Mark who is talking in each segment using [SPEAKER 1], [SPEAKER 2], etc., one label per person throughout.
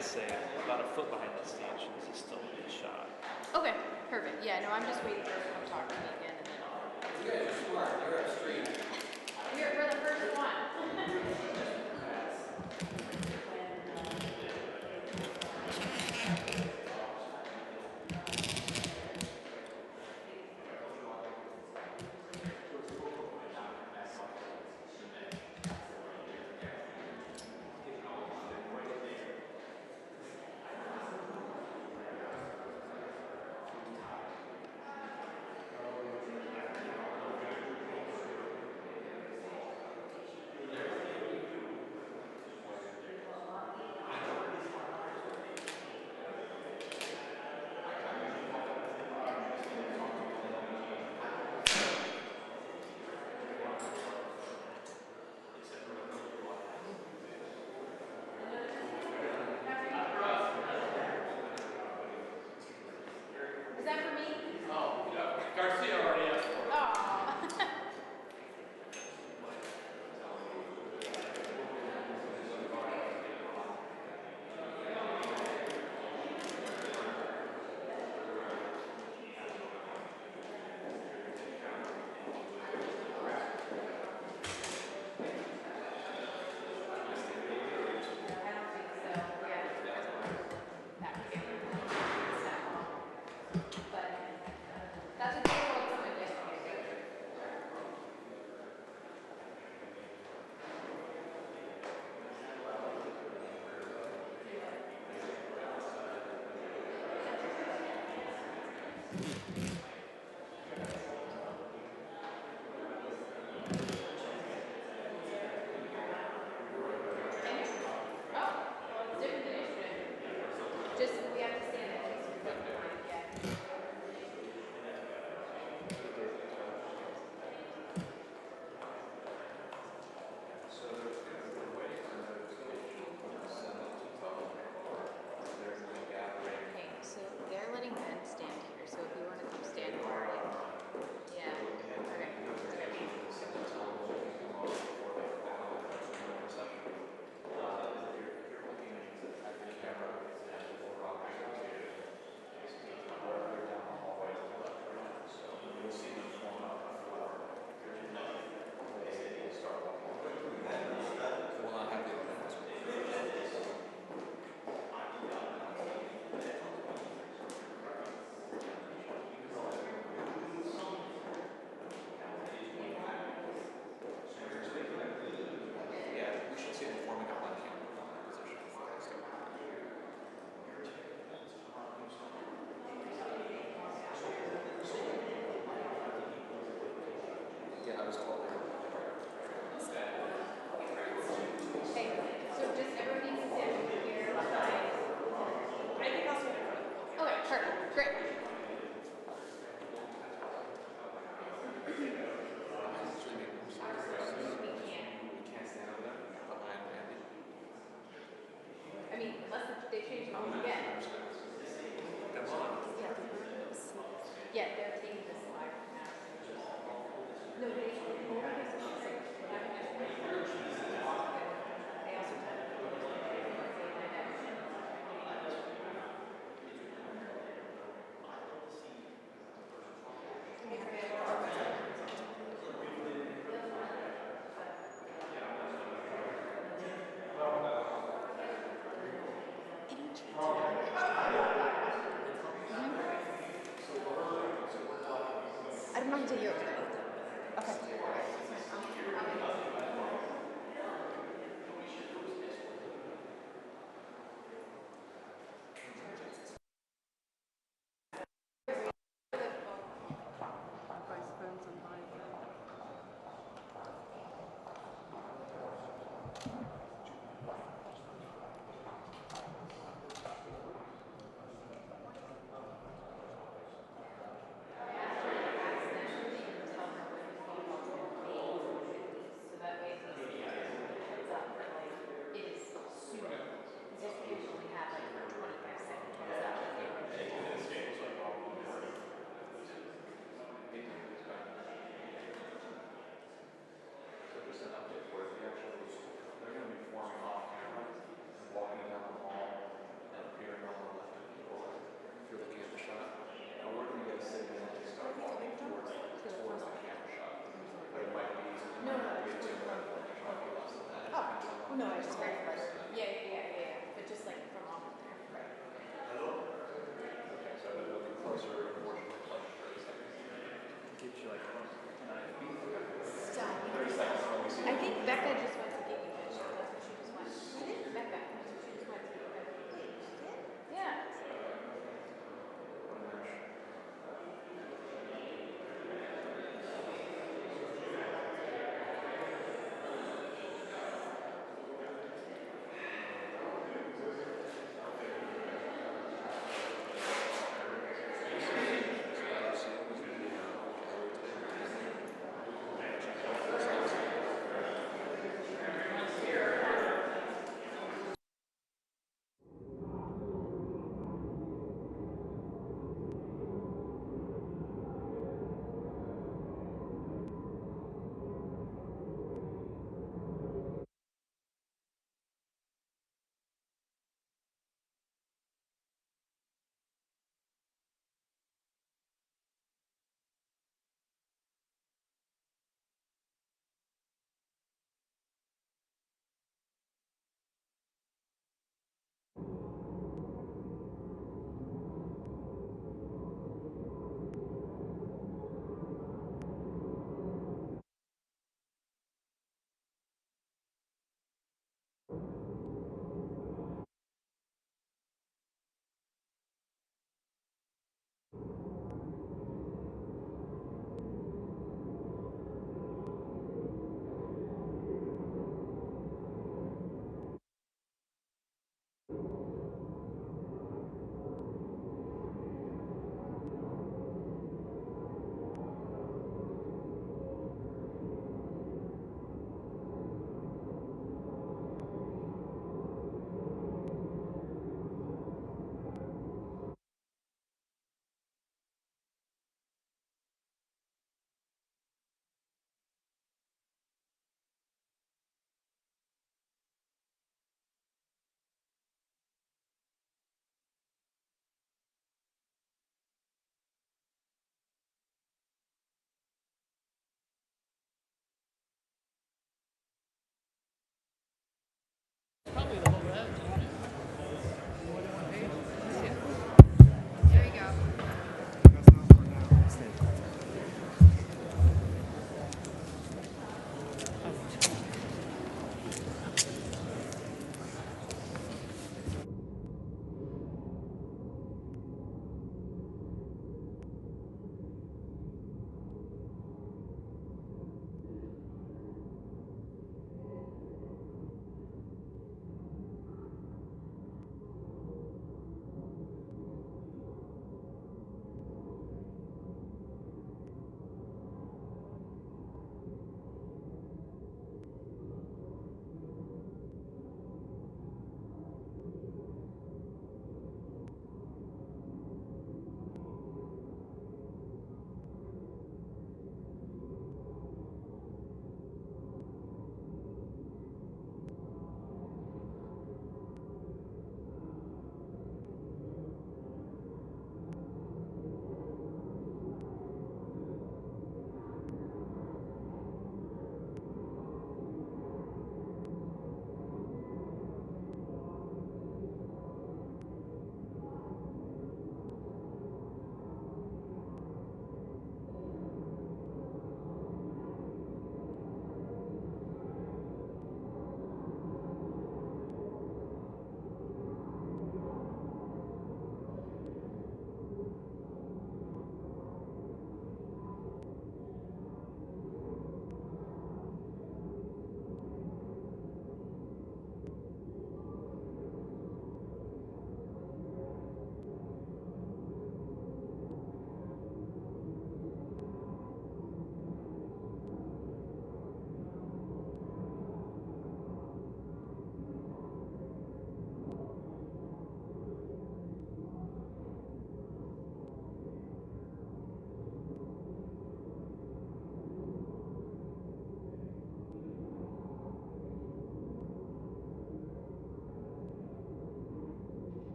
[SPEAKER 1] to say about a foot behind the stage, and this is still a good shot.
[SPEAKER 2] Okay, perfect. Yeah, no, I'm just waiting for her to come talk to me again, and then I'll.
[SPEAKER 3] You guys are smart. You're upstream.
[SPEAKER 2] We're the first one.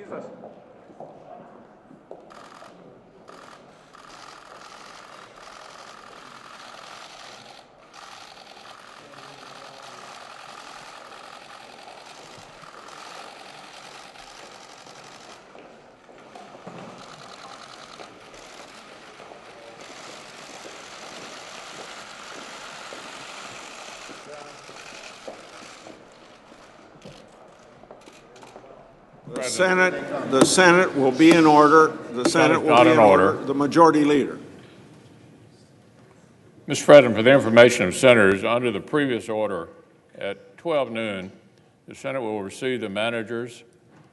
[SPEAKER 4] Recess.
[SPEAKER 5] The Senate will be in order. The Senate will be in order. The Majority Leader.
[SPEAKER 6] Mr. President, for the information of senators, under the previous order, at 12 noon, the Senate will receive the managers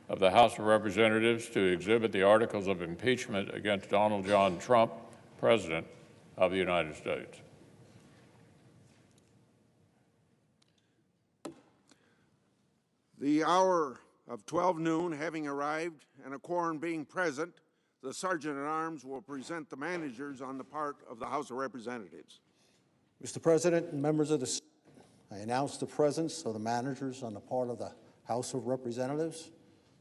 [SPEAKER 6] of the House of Representatives to exhibit the articles of impeachment against Donald John Trump, President of the United States.
[SPEAKER 5] The hour of 12 noon having arrived and a quorum being present, the Sergeant-at-Arms will present the managers on the part of the House of Representatives.
[SPEAKER 7] Mr. President and members of the Senate, I announce the presence of the managers on the part of the House of Representatives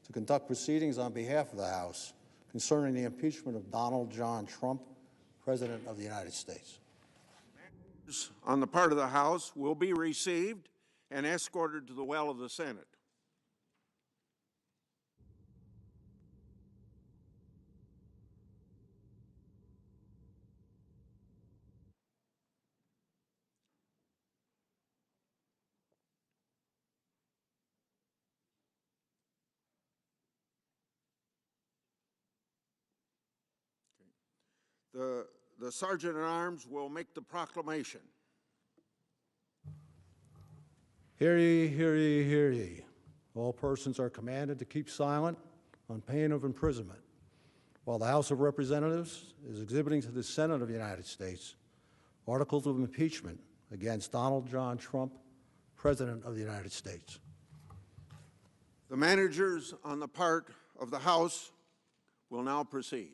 [SPEAKER 7] to conduct proceedings on behalf of the House concerning the impeachment of Donald John Trump, President of the United States.
[SPEAKER 5] Managers on the part of the House will be received and escorted to the well of the Senate. The Sergeant-at-Arms will make the proclamation.
[SPEAKER 7] Hear ye, hear ye, hear ye. All persons are commanded to keep silent on pain of imprisonment while the House of Representatives is exhibiting to the Senate of the United States articles of impeachment against Donald John Trump, President of the United States.
[SPEAKER 5] The managers on the part of the House will now proceed.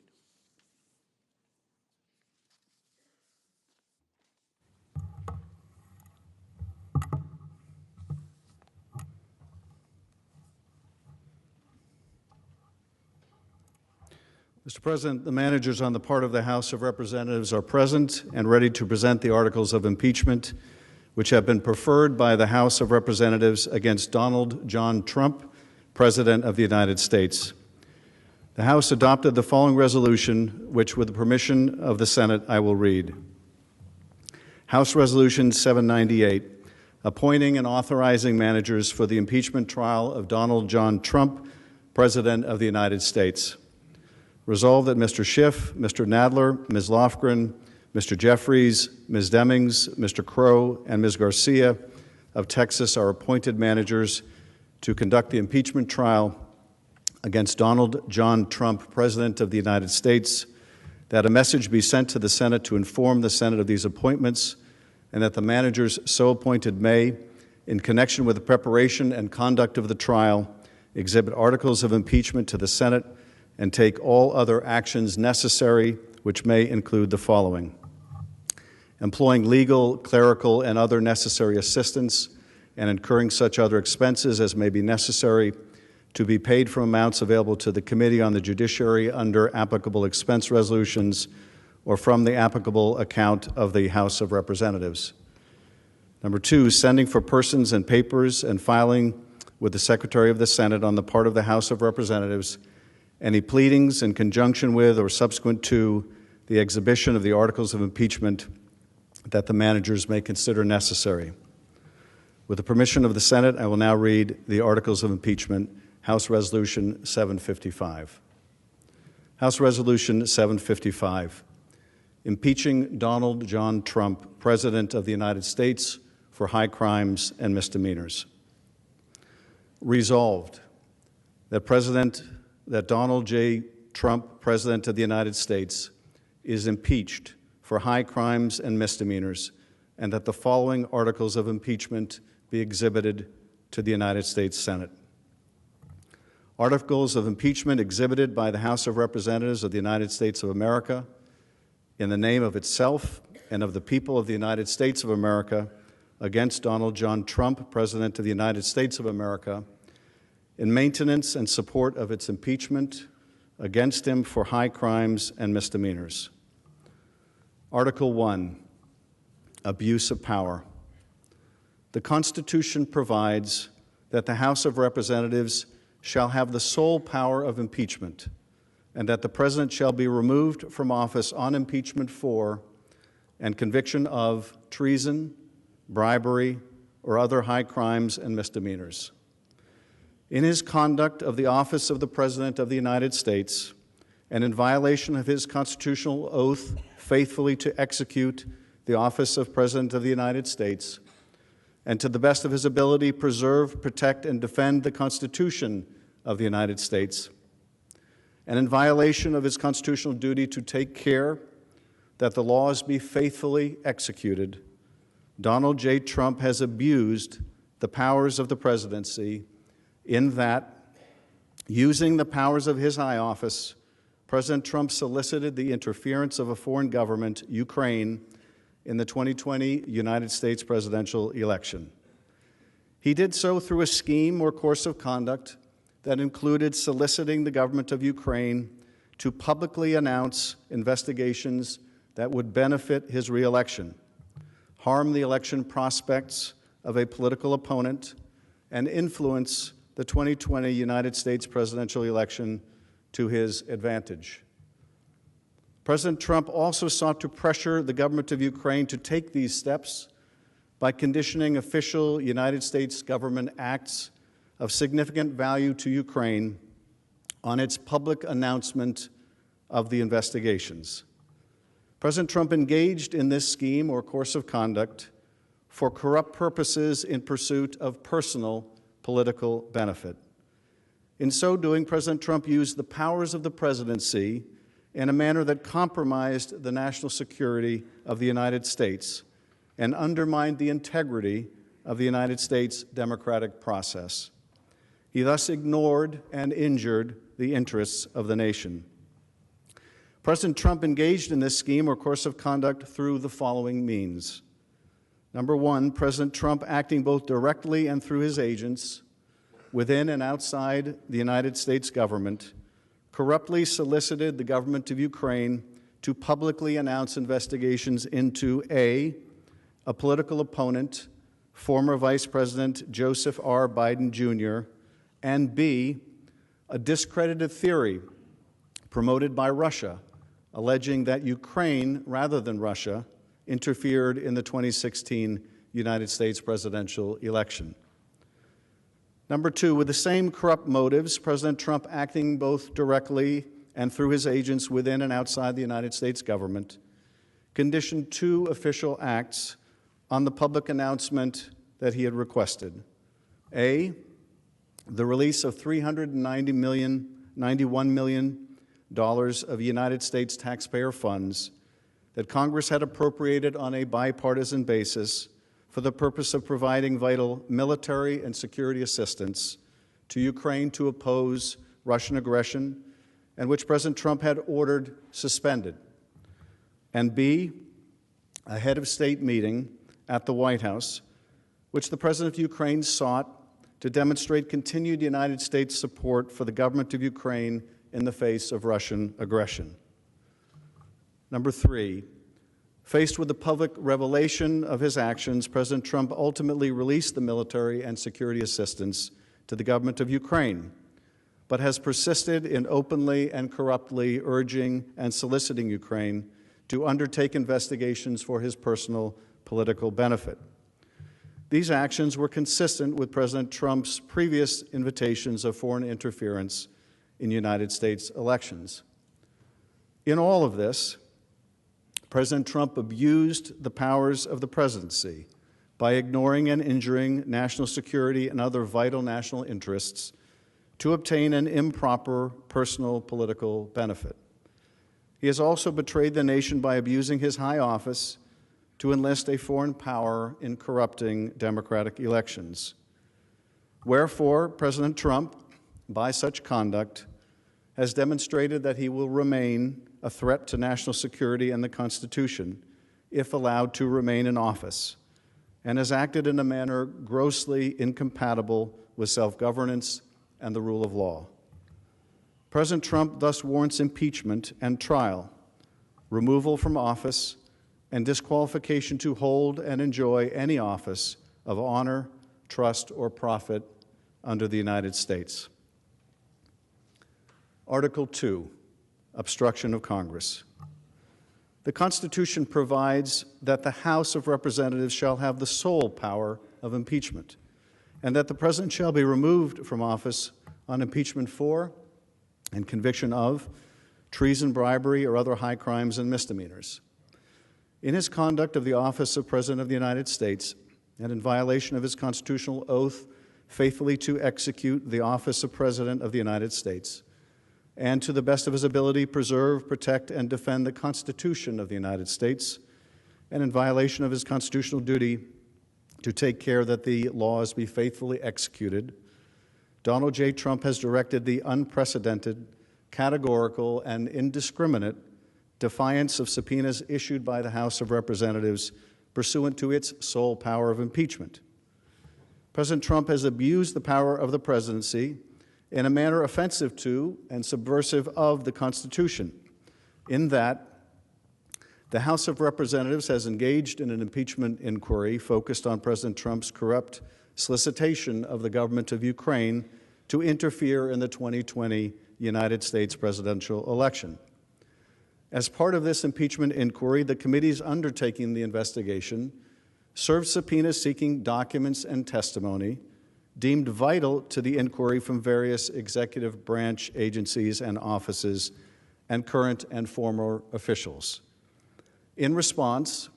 [SPEAKER 8] Mr. President, the managers on the part of the House of Representatives are present and ready to present the articles of impeachment which have been preferred by the House of Representatives against Donald John Trump, President of the United States. The House adopted the following resolution, which, with the permission of the Senate, I will read. House Resolution 798, appointing and authorizing managers for the impeachment trial of Donald John Trump, President of the United States. Resolved that Mr. Schiff, Mr. Nadler, Ms. Lofgren, Mr. Jeffries, Ms. Demings, Mr. Crow, and Ms. Garcia of Texas are appointed managers to conduct the impeachment trial against Donald John Trump, President of the United States, that a message be sent to the Senate to inform the Senate of these appointments, and that the managers so appointed may, in connection with the preparation and conduct of the trial, exhibit articles of impeachment to the Senate and take all other actions necessary, which may include the following: employing legal, clerical, and other necessary assistance, and incurring such other expenses as may be necessary to be paid from amounts available to the Committee on the Judiciary under applicable expense resolutions or from the applicable account of the House of Representatives. Number two, sending for persons and papers and filing with the Secretary of the Senate on the part of the House of Representatives any pleadings in conjunction with or subsequent to the exhibition of the articles of impeachment that the managers may consider necessary. With the permission of the Senate, I will now read the articles of impeachment, House Resolution 755. House Resolution 755, impeaching Donald John Trump, President of the United States, for high crimes and misdemeanors. Resolved that Donald J. Trump, President of the United States, is impeached for high crimes and misdemeanors, and that the following articles of impeachment be exhibited to the United States Senate. Articles of impeachment exhibited by the House of Representatives of the United States of America in the name of itself and of the people of the United States of America against Donald John Trump, President of the United States of America, in maintenance and support of its impeachment against him for high crimes and misdemeanors. Article 1, Abuse of Power. The Constitution provides that the House of Representatives shall have the sole power of impeachment, and that the President shall be removed from office on impeachment for and conviction of treason, bribery, or other high crimes and misdemeanors. In his conduct of the office of the President of the United States, and in violation of his constitutional oath faithfully to execute the office of President of the United States, and to the best of his ability preserve, protect, and defend the Constitution of the United States, and in violation of his constitutional duty to take care that the laws be faithfully executed, Donald J. Trump has abused the powers of the presidency in that, using the powers of his high office, President Trump solicited the interference of a foreign government, Ukraine, in the 2020 United States presidential election. He did so through a scheme or course of conduct that included soliciting the government of Ukraine to publicly announce investigations that would benefit his reelection, harm the election prospects of a political opponent, and influence the 2020 United States presidential election to his advantage. President Trump also sought to pressure the government of Ukraine to take these steps by conditioning official United States government acts of significant value to Ukraine on its public announcement of the investigations. President Trump engaged in this scheme or course of conduct for corrupt purposes in pursuit of personal political benefit. In so doing, President Trump used the powers of the presidency in a manner that compromised the national security of the United States and undermined the integrity of the United States democratic process. He thus ignored and injured the interests of the nation. President Trump engaged in this scheme or course of conduct through the following means. Number one, President Trump, acting both directly and through his agents within and outside the United States government, corruptly solicited the government of Ukraine to publicly announce investigations into A, political opponent, former Vice President Joseph R. Biden, Jr., and B, a discredited theory promoted by Russia, alleging that Ukraine, rather than Russia, interfered in the 2016 United States presidential election. Number two, with the same corrupt motives, President Trump, acting both directly and through his agents within and outside the United States government, conditioned two official acts on the public announcement that he had requested. A, the release of $91 million of United States taxpayer funds that Congress had appropriated on a bipartisan basis for the purpose of providing vital military and security assistance to Ukraine to oppose Russian aggression, and which President Trump had ordered suspended. And B, a head of state meeting at the White House, which the President of Ukraine sought to demonstrate continued United States support for the government of Ukraine in the face of Russian aggression. Number three, faced with the public revelation of his actions, President Trump ultimately released the military and security assistance to the government of Ukraine, but has persisted in openly and corruptly urging and soliciting Ukraine to undertake investigations for his personal political benefit. These actions were consistent with President Trump's previous invitations of foreign interference in United States elections. In all of this, President Trump abused the powers of the presidency by ignoring and injuring national security and other vital national interests to obtain an improper personal political benefit. He has also betrayed the nation by abusing his high office to enlist a foreign power in corrupting democratic elections. Wherefore, President Trump, by such conduct, has demonstrated that he will remain a threat to national security and the Constitution if allowed to remain in office, and has acted in a manner grossly incompatible with self-governance and the rule of law. President Trump thus warrants impeachment and trial, removal from office, and disqualification to hold and enjoy any office of honor, trust, or profit under the United States. Article 2, obstruction of Congress. The Constitution provides that the House of Representatives shall have the sole power of impeachment, and that the President shall be removed from office on impeachment for and conviction of treason, bribery, or other high crimes and misdemeanors. In his conduct of the office of President of the United States, and in violation of his constitutional oath faithfully to execute the office of President of the United States, and to the best of his ability preserve, protect, and defend the Constitution of the United States, and in violation of his constitutional duty to take care that the laws be faithfully executed, Donald J. Trump has directed the unprecedented, categorical, and indiscriminate defiance of subpoenas issued by the House of Representatives pursuant to its sole power of impeachment. President Trump has abused the power of the presidency in a manner offensive to and subversive of the Constitution, in that the House of Representatives has engaged in an impeachment inquiry focused on President Trump's corrupt solicitation of the government of Ukraine to interfere in the 2020 United States presidential election. As part of this impeachment inquiry, the committees undertaking the investigation served subpoenas seeking documents and testimony deemed vital to the inquiry from various executive branch agencies and offices and current and former officials. In response,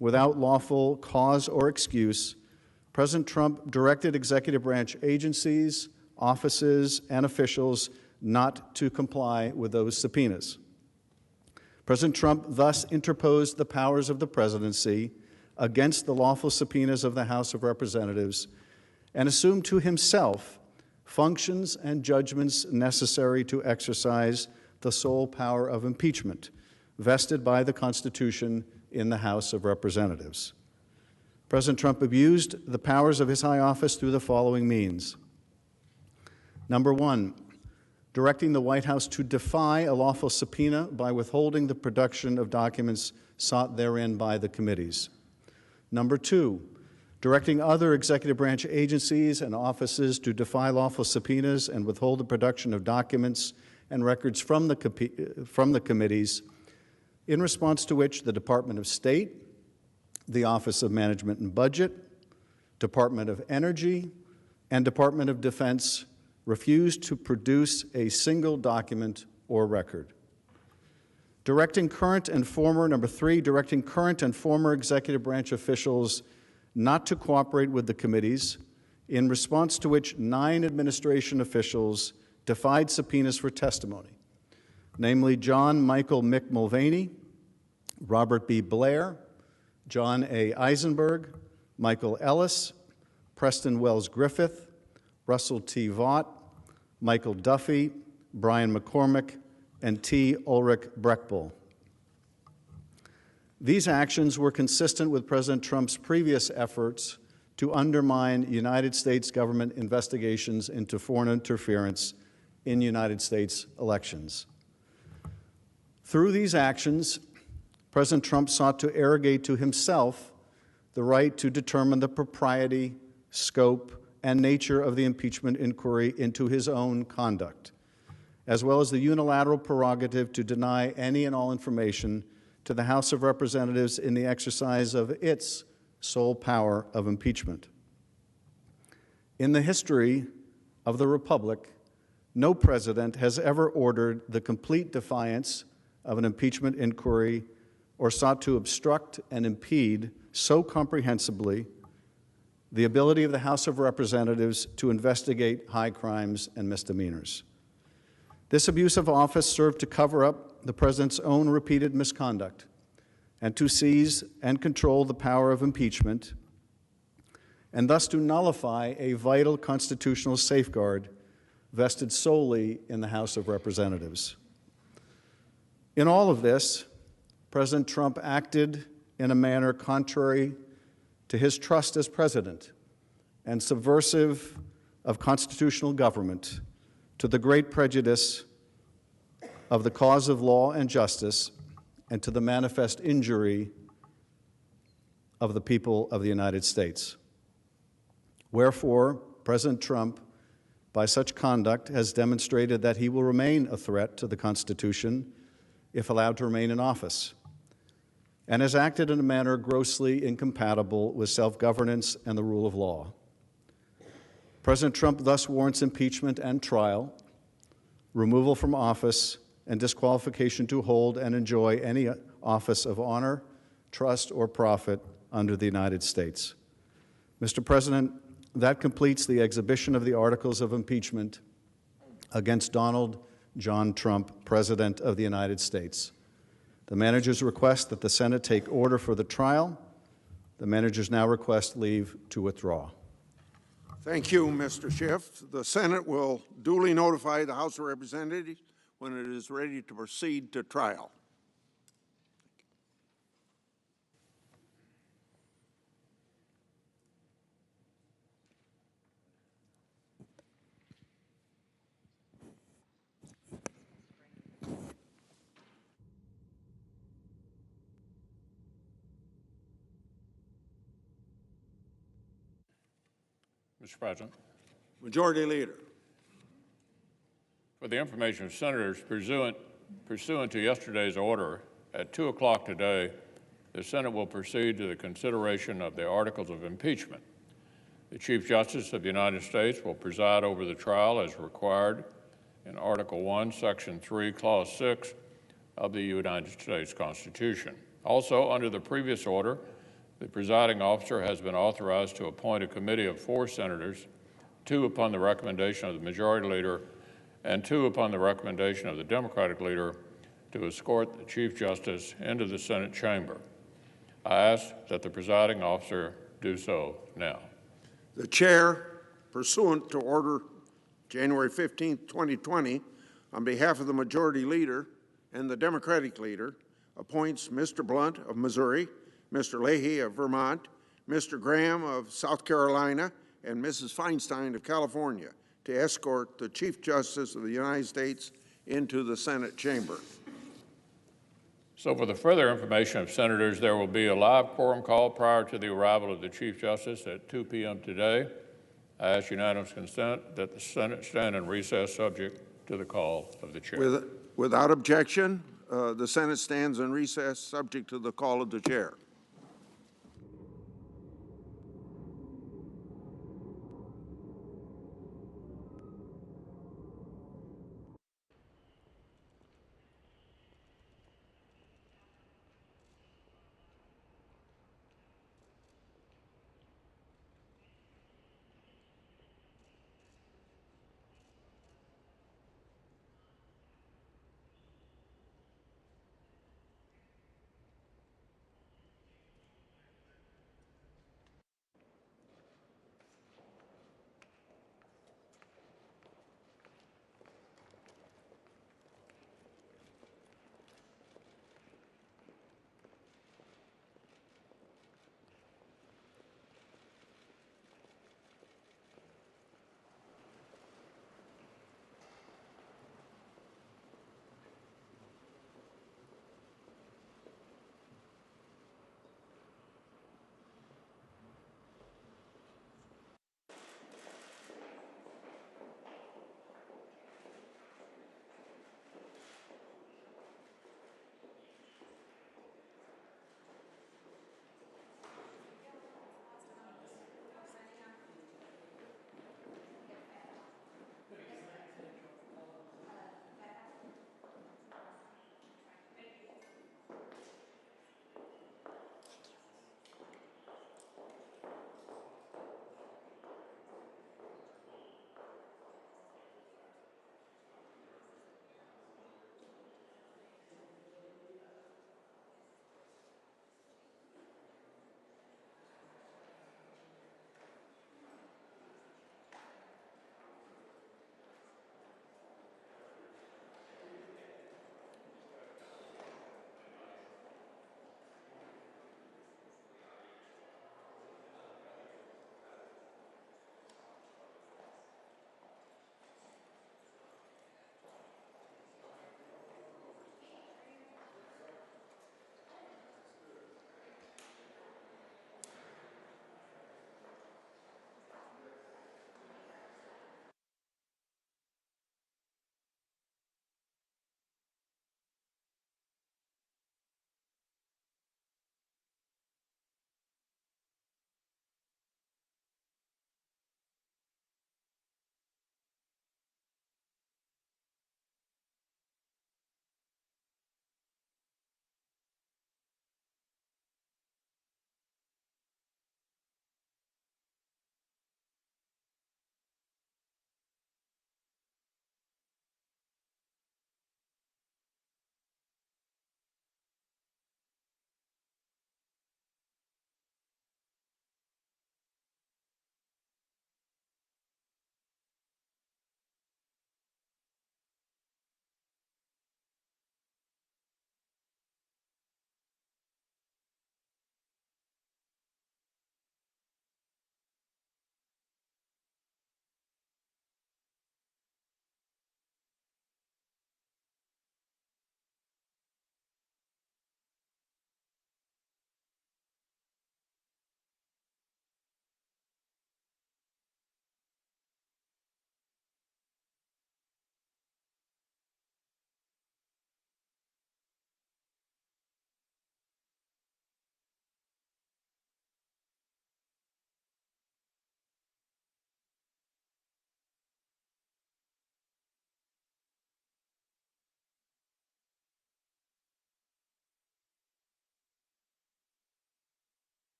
[SPEAKER 8] without lawful cause or excuse, President Trump directed executive branch agencies, offices, and officials not to comply with those subpoenas. President Trump thus interposed the powers of the presidency against the lawful subpoenas of the House of Representatives and assumed to himself functions and judgments necessary to exercise the sole power of impeachment vested by the Constitution in the House of Representatives. President Trump abused the powers of his high office through the following means. Number one, directing the White House to defy a lawful subpoena by withholding the production of documents sought therein by the committees. Number two, directing other executive branch agencies and offices to defy lawful subpoenas and withhold the production of documents and records from the committees, in response to which the Department of State, the Office of Management and Budget, Department of Energy, and Department of Defense refused to produce a single document or record. Directing current and former, number three, directing current and former executive branch officials not to cooperate with the committees, in response to which 9 administration officials defied subpoenas for testimony, namely John Michael Mick Mulvaney, Robert B. Blair, John A. Eisenberg, Michael Ellis, Preston Wells Griffith, Russell T. Vaught, Michael Duffy, Brian McCormick, and T. Ulrich Breckbull. These actions were consistent with President Trump's previous efforts to undermine United States government investigations into foreign interference in United States elections. Through these actions, President Trump sought to arrogate to himself the right to determine the propriety, scope, and nature of the impeachment inquiry into his own conduct, as well as the unilateral prerogative to deny any and all information to the House of Representatives in the exercise of its sole power of impeachment. In the history of the Republic, no president has ever ordered the complete defiance of an impeachment inquiry or sought to obstruct and impede so comprehensively the ability of the House of Representatives to investigate high crimes and misdemeanors. This abuse of office served to cover up the President's own repeated misconduct and to seize and control the power of impeachment, and thus to nullify a vital constitutional safeguard vested solely in the House of Representatives. In all of this, President Trump acted in a manner contrary to his trust as president and subversive of constitutional government to the great prejudice of the cause of law and justice and to the manifest injury of the people of the United States. Wherefore, President Trump, by such conduct, has demonstrated that he will remain a threat to the Constitution if allowed to remain in office, and has acted in a manner grossly incompatible with self-governance and the rule of law. President Trump thus warrants impeachment and trial, removal from office, and disqualification to hold and enjoy any office of honor, trust, or profit under the United States. Mr. President, that completes the exhibition of the articles of impeachment against Donald John Trump, President of the United States. The managers request that the Senate take order for the trial. The managers now request leave to withdraw.
[SPEAKER 5] Thank you, Mr. Schiff. The Senate will duly notify the House of Representatives when it is ready to proceed to trial.
[SPEAKER 6] Mr. President,
[SPEAKER 5] Majority Leader.
[SPEAKER 6] for the information of senators, pursuant to yesterday's order, at 2 o'clock today, the Senate will proceed to the consideration of the articles of impeachment. The Chief Justice of the United States will preside over the trial as required in Article 1, Section 3, Clause 6 of the United States Constitution. Also, under the previous order, the presiding officer has been authorized to appoint a committee of 4 senators, 2 upon the recommendation of the Majority Leader and 2 upon the recommendation of the Democratic Leader, to escort the Chief Justice into the Senate chamber. I ask that the presiding officer do so now.
[SPEAKER 5] The Chair, pursuant to Order January 15, 2020, on behalf of the Majority Leader and the Democratic Leader, appoints Mr. Blunt of Missouri, Mr. Leahy of Vermont, Mr. Graham of South Carolina, and Mrs. Feinstein of California to escort the Chief Justice of the United States into the Senate chamber.
[SPEAKER 6] So for the further information of senators, there will be a live quorum call prior to the arrival of the Chief Justice at 2 p.m. today. I ask unanimous consent that the Senate stand in recess subject to the call of the chair.
[SPEAKER 5] Without objection, the Senate stands in recess subject to the call of the chair.